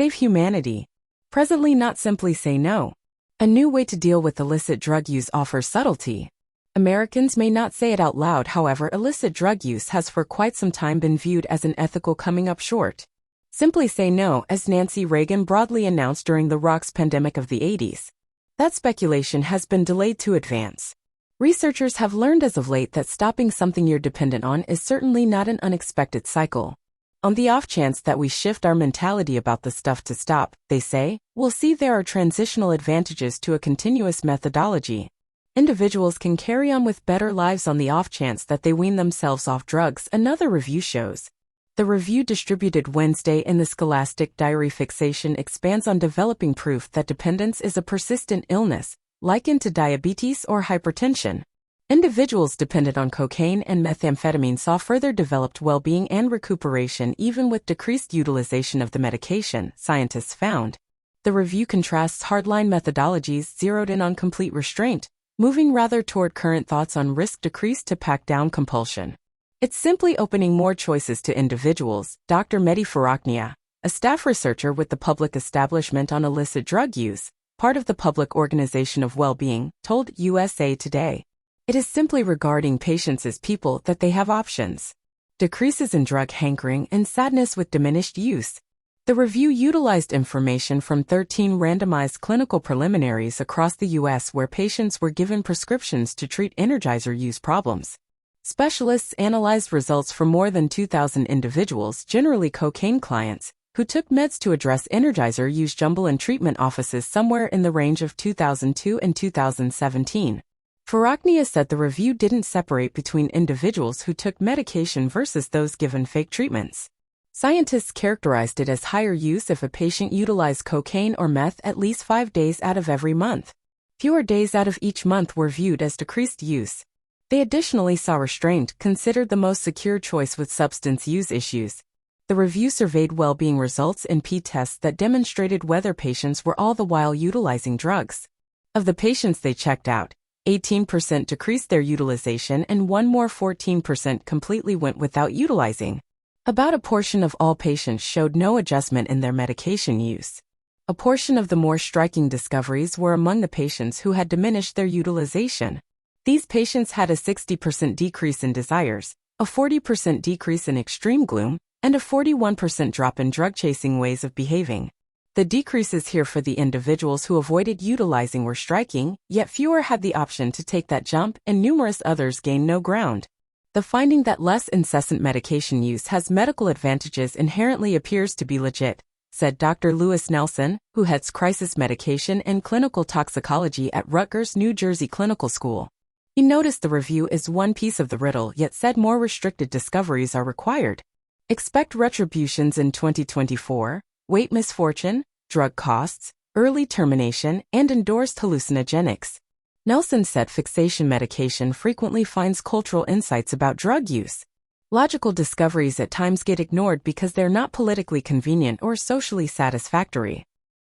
Save humanity. Presently, not simply say no. A new way to deal with illicit drug use offers subtlety. Americans may not say it out loud, however, illicit drug use has for quite some time been viewed as an ethical coming up short. Simply say no, as Nancy Reagan broadly announced during the rocks pandemic of the 80s. That speculation has been delayed to advance. Researchers have learned as of late that stopping something you're dependent on is certainly not an unexpected cycle. On the off chance that we shift our mentality about the stuff to stop, they say, we'll see there are transitional advantages to a continuous methodology. Individuals can carry on with better lives on the off chance that they wean themselves off drugs, another review shows. The review distributed Wednesday in the Scholastic Diary Fixation expands on developing proof that dependence is a persistent illness, likened to diabetes or hypertension. Individuals dependent on cocaine and methamphetamine saw further developed well-being and recuperation even with decreased utilization of the medication, scientists found. The review contrasts hardline methodologies zeroed in on complete restraint, moving rather toward current thoughts on risk decrease to pack down compulsion. It's simply opening more choices to individuals, Dr. Mehdi Farahkhania, a staff researcher with the Public Establishment on Illicit Drug Use, part of the Public Organization of Well-Being, told USA Today. It is simply regarding patients as people that they have options. Decreases in drug hankering and sadness with diminished use. The review utilized information from 13 randomized clinical preliminaries across the U.S. where patients were given prescriptions to treat Energizer use problems. Specialists analyzed results from more than 2,000 individuals, generally cocaine clients, who took meds to address Energizer use jumble in treatment offices somewhere in the range of 2002 and 2017. Farahkhania said the review didn't separate between individuals who took medication versus those given fake treatments. Scientists characterized it as higher use if a patient utilized cocaine or meth at least 5 days out of every month. Fewer days out of each month were viewed as decreased use. They additionally saw restraint considered the most secure choice with substance use issues. The review surveyed well-being results in p-tests that demonstrated whether patients were all the while utilizing drugs. Of the patients they checked out, 18% decreased their utilization and 14% completely went without utilizing. About a portion of all patients showed no adjustment in their medication use. A portion of the more striking discoveries were among the patients who had diminished their utilization. These patients had a 60% decrease in desires, a 40% decrease in extreme gloom, and a 41% drop in drug-chasing ways of behaving. The decreases here for the individuals who avoided utilizing were striking, yet fewer had the option to take that jump and numerous others gained no ground. The finding that less incessant medication use has medical advantages inherently appears to be legit, said Dr. Lewis Nelson, who heads crisis medication and clinical toxicology at Rutgers, New Jersey Clinical School. He noticed the review is one piece of the riddle yet said more restricted discoveries are required. Expect retributions in 2024, weight misfortune, drug costs, early termination, and endorsed hallucinogenics. Nelson said fixation medication frequently finds cultural insights about drug use. Logical discoveries at times get ignored because they're not politically convenient or socially satisfactory.